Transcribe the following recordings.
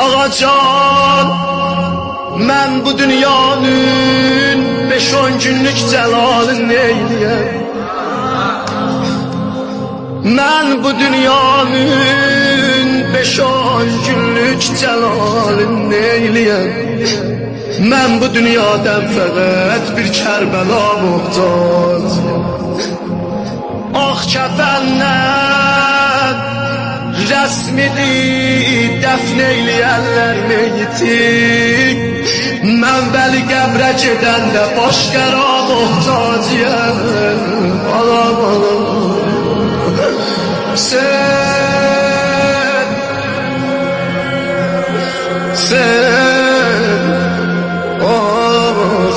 Ağacan, mən bu dünyanın 5-10 günlük cəlalını neyləyəm? Mən bu dünyanın 5-10 günlük cəlalını neyləyəm? Mən bu dünyadan fəqət bir Kərbəla muhtacıyam. Ağ kəfəndən rəsmidir dəfn eyləyərlər meyyiti. Mən vəli qəbrə gedəndə başqara muhtacıyam. Alam, alam. Sen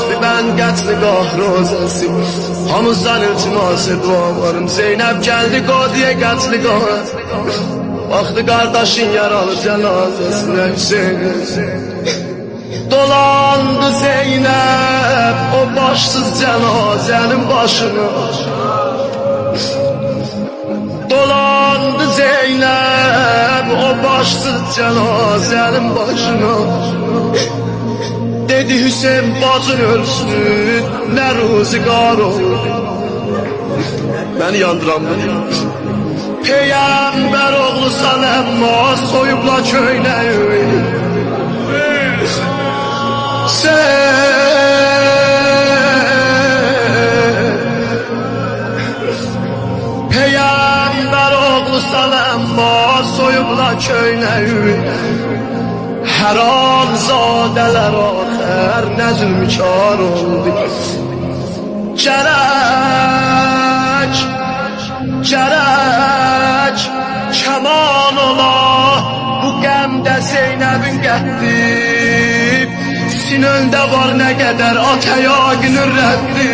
bir ben qətl-gah rozəsi Hamızdan iltiması dualarım Zeynəb gəldi qadiyə qətl-gah Baxdı qardaşın yaralı cənazəsinə Hüseyin Dolandı Zeynəb o başsız cənazənin başına Dolandı Zeynəb o başsız cənazənin başına Dedi Hüseyin bacın ölsün nə ruzigar olur Bəni yandırandı Peyğəmbər oğlusan əmma soyubla köynəyi Peyğəmbər oğlusan əmma soyubla köynəyi Haram zadələr axər nə zülmkar oldu Gərək kəman ola Bu qəmdə Zeynəbin qəddi Sinöndə var nə qədər atəya günür rəddi